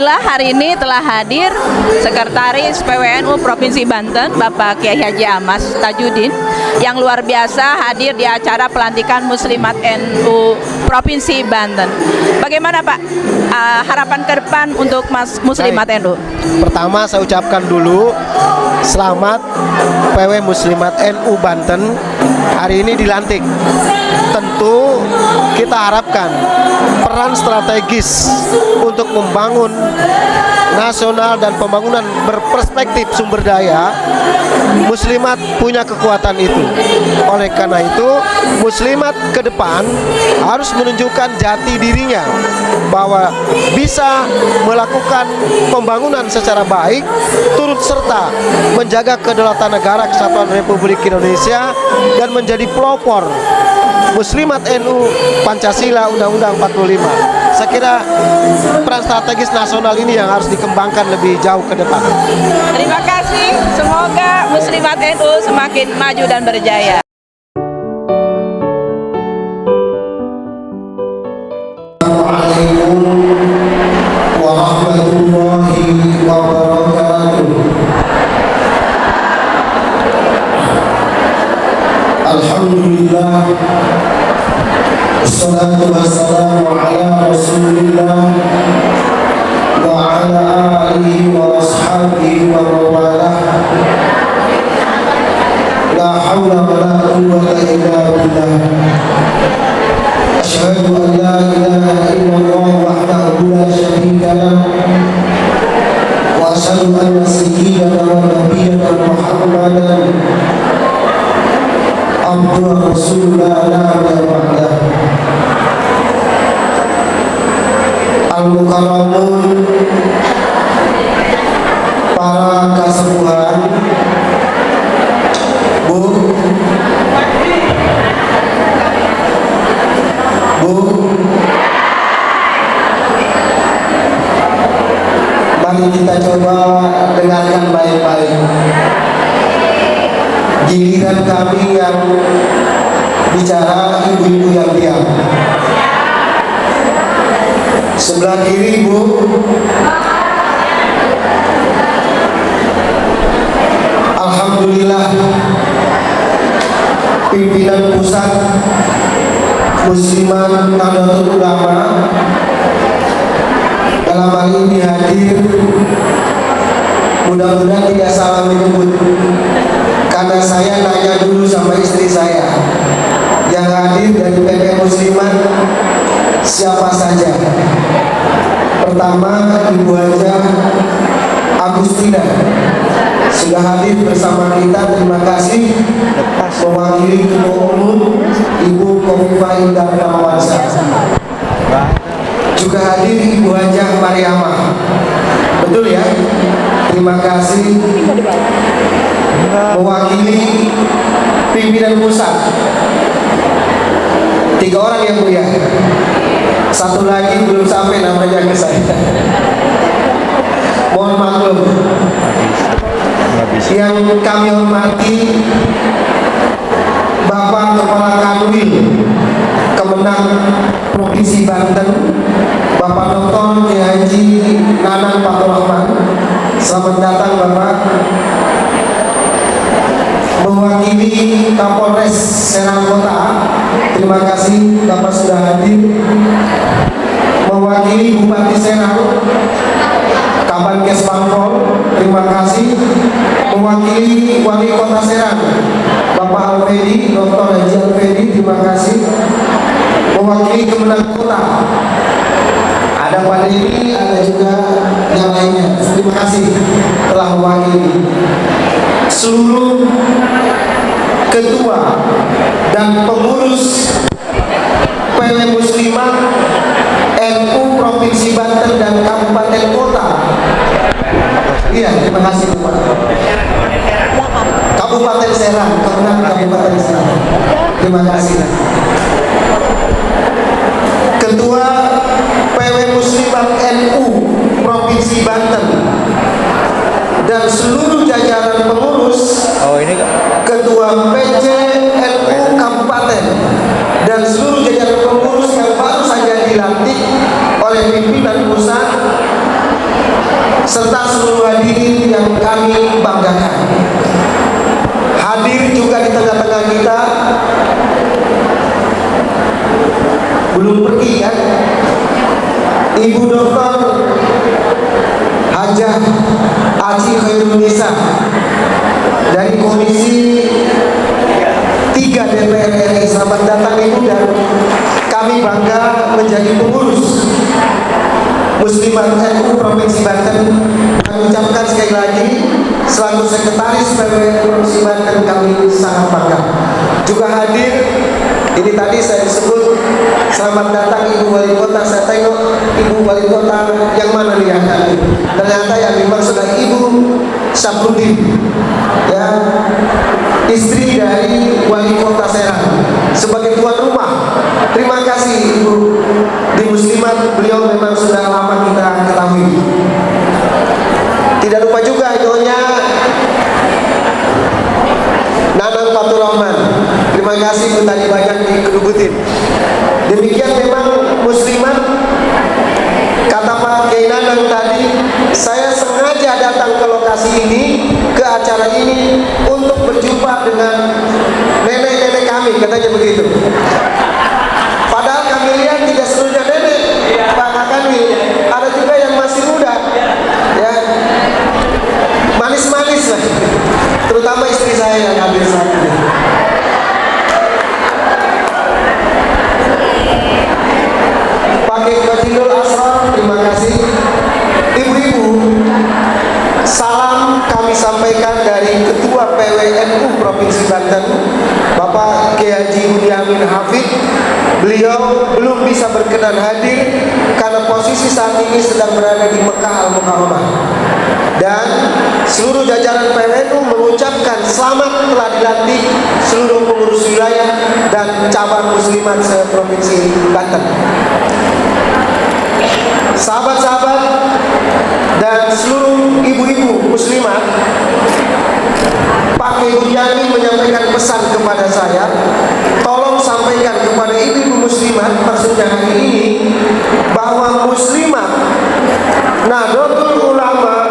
Alhamdulillah hari ini telah hadir Sekretaris PWNU Provinsi Banten Bapak Kiai Haji Amas Tajudin yang luar biasa hadir di acara pelantikan Muslimat NU Provinsi Banten. Bagaimana Pak harapan ke depan untuk Muslimat NU? Pertama saya ucapkan dulu selamat PW Muslimat NU Banten hari ini dilantik. Tentu kita harapkan peran strategis untuk membangun nasional dan pembangunan berperspektif sumber daya, Muslimat punya kekuatan itu. Oleh karena itu, Muslimat ke depan harus menunjukkan jati dirinya bahwa bisa melakukan pembangunan secara baik, turut serta menjaga kedaulatan negara Kesatuan Republik Indonesia dan menjadi pelopor Muslimat NU Pancasila Undang-Undang 45. Saya kira peran strategis nasional ini yang harus dikembangkan lebih jauh ke depan. Terima kasih, semoga Muslimat NU semakin maju dan berjaya. Assalamualaikum warahmatullahi wabarakatuh. Alhamdulillah, wassalatu wassalamu ala rasulillah wa ala alihi wa ashabihi wa mawalah. La hawla wa la quwwata illa billah. Asyhadu an la ilaha illallah wahdahu la syarika lah wa asyhadu anna sayyidana wa nabiyyana Muhammadan abduhu rasulullah la ba'dah. Al-Mukarramun, para kasepuhan, Bu, mari kita coba dengarkan baik-baik. Giliran kami yang bicara, ibu-ibu yang diam. Sebelah kiri, Bu. Alhamdulillah, pimpinan pusat Muslimat Nahdlatul Ulama dalam hal ini hadir. Mudah-mudahan tidak salah menyebut, karena saya nanya dulu sama istri saya yang hadir dari PP Muslimat siapa saja. Pertama, Ibu Hajah Agustina sudah hadir bersama kita, terima kasih. Mewakili Ketua Umum Ibu Khofifah Indar Parawansa. Juga hadir Ibu Hajah Mariamah, betul ya? Terima kasih. Mewakili pimpinan pusat 3 orang yang mulia. Satu lagi belum sampai namanya ke saya. Mohon maklum. Yang kami hormati Bapak Kepala Kanwil Kemenang Provinsi Banten, Bapak Dr. Kiai Haji Nanang Fathur Rahman. Selamat datang Bapak. Mewakili Kapolres Serang Kota, terima kasih Bapak sudah hadir. Mewakili Bupati Serang, Kabankes Pangpol, terima kasih. Mewakili Wali Kota Serang, Bapak Alfedi, Dr. Haji Alfedi, terima kasih. Mewakili Kemenang Kota, ada Pak Dewi, ada juga yang lainnya. Terima kasih telah mewakili. Seluruh ketua dan pengurus PW Muslimat NU Provinsi Banten dan Kabupaten Kota. Iya, terima kasih Bapak. Kabupaten Serang, Kemenang Kabupaten Serang. Terima kasih. Ketua PW Muslimat NU Provinsi Banten dan seluruh jajaran pengurus, Ketua PJ NU Kabupaten dan seluruh jajaran pengurus yang baru saja dilantik oleh pimpinan pusat tengah-tengah kita belum pergi kan? Ibu Doktor Hajah Aji Khairunisa dari Komisi 3 DPR RI. Selamat datang Ibu, dan kami bangga menjadi pengurus Muslimat NU Provinsi Banten. Kami ucapkan sekali lagi selaku Sekretaris PWNU Provinsi Banten, kami sangat bangga. Juga hadir, ini tadi saya disebut selamat datang Ibu Wali Kota. Saya tengok Ibu Wali Kota yang mana nih yang hadir. Ternyata yang dimaksud adalah Ibu Syafruddin, ya, istri dari Wali Kota Serang, sebagai tuan rumah. Terima kasih Ibu di Muslimat, beliau memang sudah lama kita ketahui. Tidak lupa juga idonya Nanang Fatur Rahman. Terima kasih Bu, tadi banyak dikerubutin. Demikian memang Muslimat. Kata Pak Kiai Nanang tadi, saya sengaja datang ke lokasi ini, ke acara ini, untuk berjumpa dengan nenek-nenek kami, katanya begitu. Padahal kami lihat tidak seluruhnya nenek, Pak kami, ada juga yang masih muda, ya, manis-manis lah, terutama istri saya yang hadir saat ini. Pakai Bajindul Asrar, terima kasih. Ibu-ibu, salam kami sampaikan dari Ketua PWNU Provinsi Banten, Bapak Kiai Haji Bunyamin Hafid. Beliau belum bisa berkenan hadir karena posisi saat ini sedang berada di Mekah Al-Mukarramah. Dan seluruh jajaran PWNU mengucapkan selamat telah dilantik seluruh pengurus wilayah dan cabang muslimat se-Provinsi Banten. Sahabat-sahabat dan seluruh ibu-ibu muslimat, Pak Kiai Bunyamin menyampaikan pesan kepada saya, tolong sampaikan kepada ibu-ibu muslimat maksudnya hari ini, bahwa muslimat Nahdlatul Ulama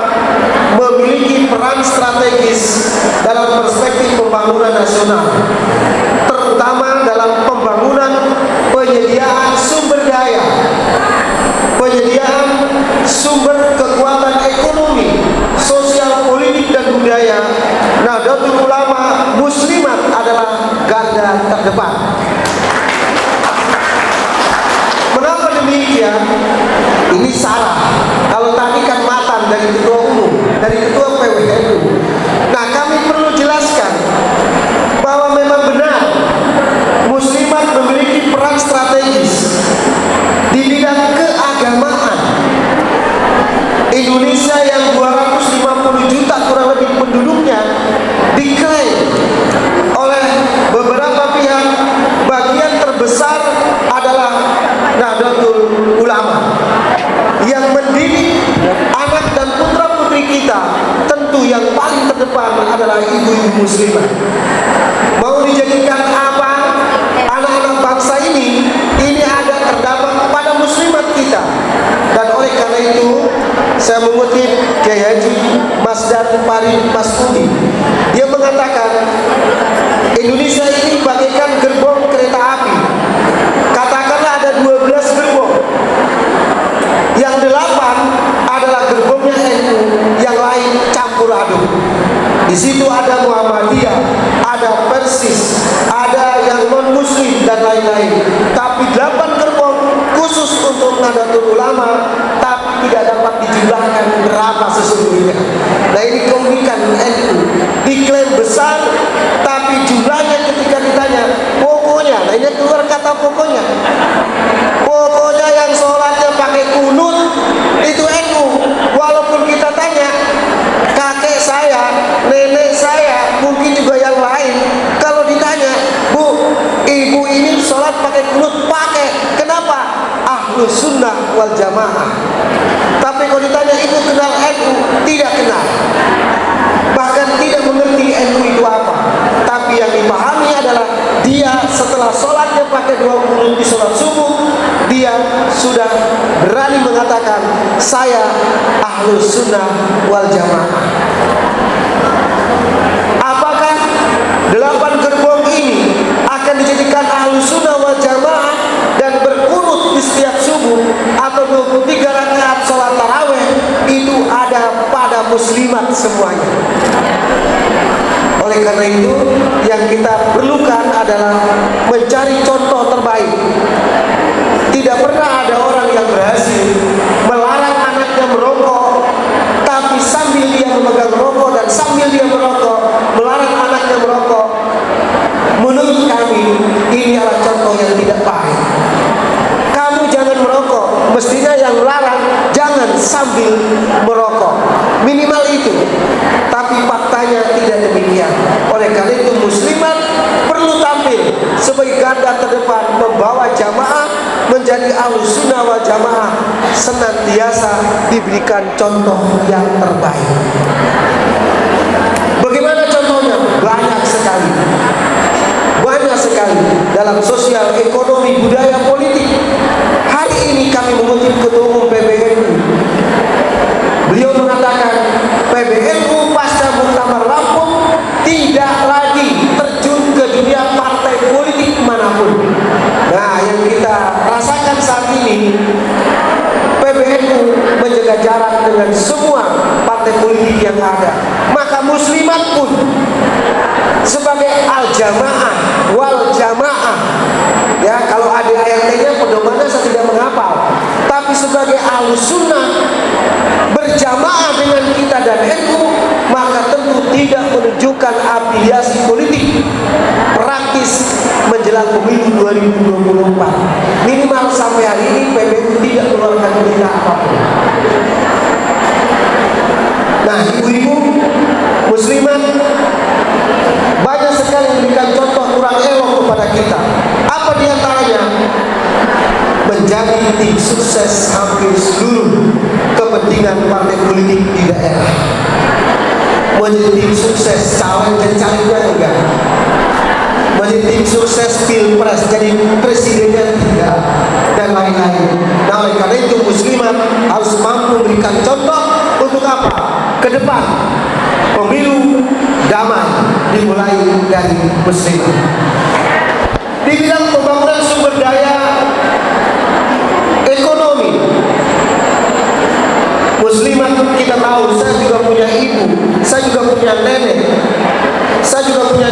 memiliki peran strategis dalam perspektif pembangunan nasional, terutama dalam pembangunan penyediaan sumber daya, penyediaan sumber kekuatan ekonomi, sosial, politik, dan budaya. Nahdlatul Ulama muslimat adalah garda terdepan. Mengapa demikian? Ini salah. Kalau tadi kan matan dari ketua umum, dari ketua PWNU. Nah, kami perlu jelaskan bahwa memang benar muslimat memiliki peran strategis di bidang keagamaan. Indonesia yang 250 juta kurang lebih penduduknya diklaim oleh beberapa pihak bagian terbesar adalah Nahdlatul Ulama. Yang mendidik anak dan putra-putri kita, tentu yang paling terdepan adalah ibu-ibu muslimah. Mau dijadikan apa anak-anak bangsa ini ada terdapat pada muslimat kita. Dan oleh karena itu saya mengutip Kiai Haji Masdar Farid Masudi. Dia mengatakan Indonesia ini bagaikan gerbong kereta api. Katakanlah ada 12 gerbong, yang 8 adalah gerbongnya NU, yang lain campur aduk. Di situ ada Muhammadiyah, ada Persis, ada yang non muslim dan lain-lain. Tapi 8 gerbong khusus untuk Nahdlatul Ulama, tapi tidak dapat dijumlahkan berapa sesungguhnya. Nah, ini keunikan NU, diklaim besar, tapi jumlahnya ketika ditanya pokoknya, nah ini keluar kata pokoknya yang sholatnya pakai kunut itu NU. Walaupun kita tanya kakek saya, nenek saya, mungkin juga yang lain, kalau ditanya, Bu, ibu ini sholat pakai kunut, pakai. Kenapa? Ahlus sunnah wal jamaah. Tapi kalau ditanya ibu kenal NU, tidak kenal, bahkan tidak mengerti NU itu apa. Tapi yang dipahami adalah dia setelah sholatnya pakai 2 kunut di sholat subuh, dia sudah berani mengatakan saya Ahlus sunnah wal jamaah. Apakah 8 gerbong Oleh karena itu, yang kita perlukan adalah mencari contoh terbaik. Tidak pernah ada orang yang berhasil melarang anaknya merokok, tapi sambil dia memegang rokok dan sambil dia merokok, melarang anaknya merokok. Menurut kami, ini adalah contoh yang tidak baik. Kamu jangan merokok, mestinya yang larang jangan sambil merokok. Minimal itu. Tapi faktanya tidak demikian. Oleh karena itu muslimat perlu tampil sebagai garda terdepan, membawa jamaah menjadi Ahlussunnah wal Jamaah, senantiasa diberikan contoh yang terbaik. Bagaimana contohnya? Banyak sekali. Banyak sekali dalam sosial, ekonomi, budaya, politik. Hari ini kami mengutip Ketua Umum PBNU. Beliau mengatakan PBNU pasca Muktamar Lampung tidak lagi terjun ke dunia partai politik manapun. Nah, yang kita rasakan saat ini, PBNU menjaga jarak dengan semua partai politik yang ada. Maka muslimat pun sebagai al-jamaah wal jamaah, ya, kalau ada ART-nya pedomannya saya tidak menghafal, tapi sebagai Ahlussunnah berjamaah dengan kita dan NU, maka tentu tidak menunjukkan afiliasi politik praktis menjelang pemilu 2024. Minimal sampai hari ini PBNU tidak mengeluarkan berita apapun. Nah, ibu-ibu muslimat banyak sekali memberikan contoh kurang elok kepada kita. Apa diantaranya? Menjadi tim sukses hampir seluruh kepentingan partai politik di daerah. Menjadi tim sukses calon dan calegnya enggak. Menjadi tim sukses pilpres, jadi presidennya tidak, dan lain-lain. Nah, oleh karena itu muslimat harus mampu memberikan contoh untuk apa? Ke depan pemilu damai dimulai dari muslimat. Di bidang pembangunan sumber daya ekonomi, muslimat kita tahu, saya juga punya ibu, saya juga punya nenek, saya juga punya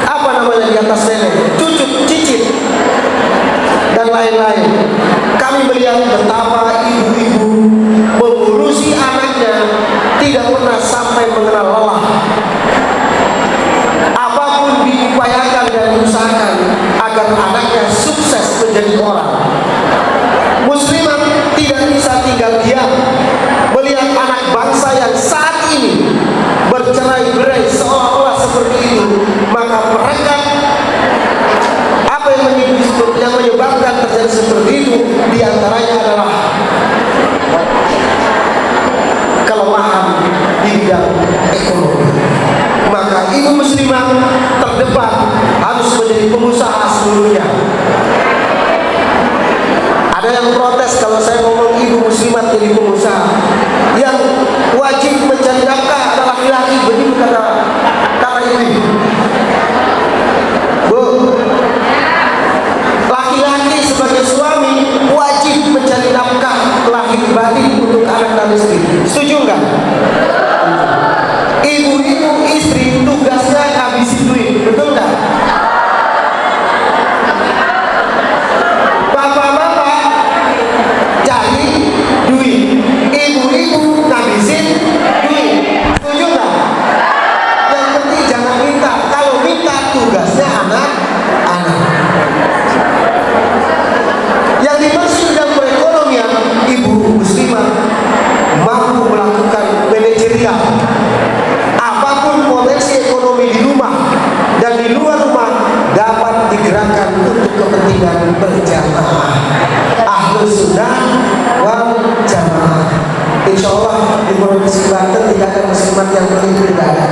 apa namanya di atas nenek, cucu, cicit, dan lain-lain. Kami melihat betapa ibu-ibu mengurusi anaknya tidak pernah sampai mengenal lelah. Apapun diupayakan dan diusahakan agar anaknya sukses menjadi orang. Muslimat tidak bisa tinggal diam melihat anak bangsa yang saat ini bercerai-berai seolah-olah seperti itu. Maka mereka apa yang menyebabkan terjadi seperti itu diantaranya adalah kelemahan di bidang ekonomi. Maka ibu muslimah terdepan harus menjadi pengusaha seluruhnya. Ada yang protes kalau saya ngomong ibu muslimat jadi pengusaha. Yang wajib mencari nafkah adalah laki-laki, begitu kata ibu. Bu, laki-laki sebagai suami wajib mencari nafkah lahir batin untuk anak dan istri. Setuju nggak? Ibu-ibu istri tugasnya ngabisin duit, betul nggak? Bapak-bapak cari duit, ibu-ibu ngabisin duit, setuju nggak? Yang penting jangan minta. Kalau minta tugasnya anak-anak. Yang dimaksud dalam perekonomian, ibu muslimah mampu melakukan manajerial. Apapun potensi ekonomi di rumah dan di luar rumah dapat digerakkan untuk kepentingan berjamaah. Ahlussunnah wal Jamaah. Insya Allah di Provinsi Banten tidak ada muslimat yang pelit, tidak ada.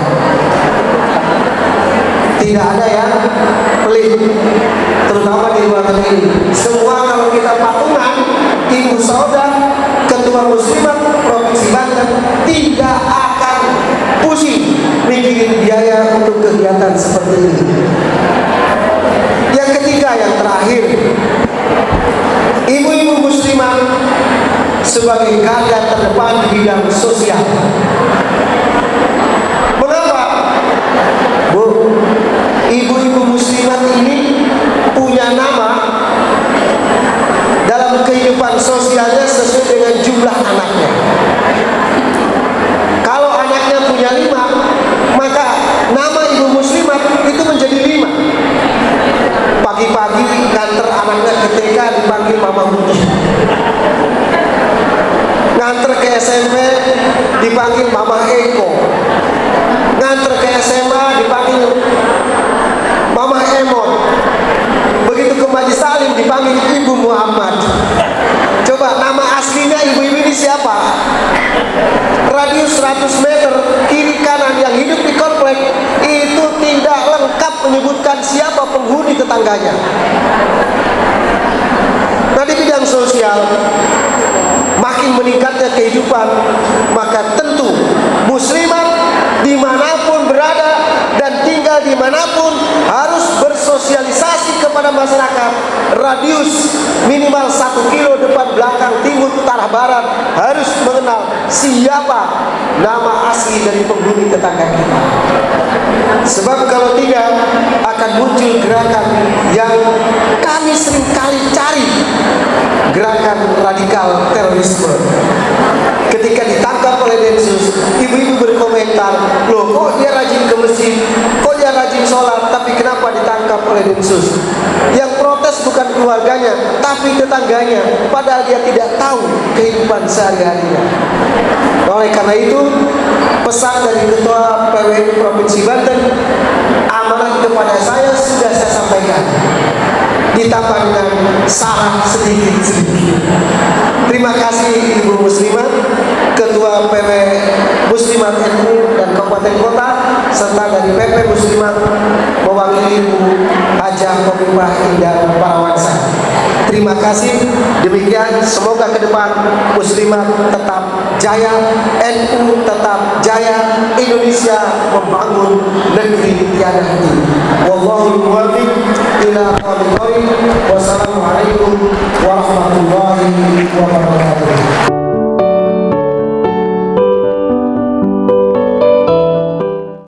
Tidak ada yang pelit, terutama di luar negeri. Semua kalau kita patungan, ibu saudara, ketua muslimat Provinsi Banten tidak akan pusing mikirin biaya untuk kegiatan seperti ini. Yang ketiga, yang terakhir, ibu-ibu muslimah sebagai garda terdepan di bidang sosial. Mengapa? di pagi nganter anaknya ke TK dipanggil Mama Muti, nganter ke SMP dipanggil Mama Eko, nganter ke SMA dipanggil Mama Emon, begitu ke Majelis Salim dipanggil Ibu Muhammad. Coba nama aslinya ibu-ibu ini siapa? Radius 100 meter kiri kanan yang hidup di komplek itu tidak lengkap menyebutkan siapa penghuni tetangganya. Nah, di bidang sosial makin meningkatnya kehidupan, maka tentu muslimat dimanapun berada dan tinggal dimanapun harus bersosialisasi kepada masyarakat. Radius minimal 1 kilo depan belakang timur utara barat harus mengenal siapa nama asli dari penghuni tetangga kita. Sebab kalau tidak akan muncul gerakan yang kami seringkali cari, gerakan radikal terorisme. Ketika ditangkap oleh Densus, ibu-ibu berkomentar, loh kok dia rajin ke masjid, kok dia rajin sholat, tapi kenapa ditangkap oleh Densus? Yang protes bukan keluarganya, tapi tetangganya, padahal dia tidak tahu kehidupan sehari-harinya. Oleh karena itu, pesan dari Ketua PWNU Provinsi Banten, amanat kepada saya sudah saya sampaikan, ditambah dengan saran sedikit-sedikit. Terima kasih Ibu Muslimat, Ketua PW Muslimat NU dan Kabupaten Kota, serta dari PP Muslimat mewakili Ibu Hajah Khofifah Indar Parawansa. Terima kasih. Demikian, semoga ke depan Muslimat tetap jaya, NU tetap jaya, Indonesia membangun negeri tiada henti. Wallahul muwaffiq ila aqwamit thoriq. Wassalamualaikum warahmatullahi wabarakatuh.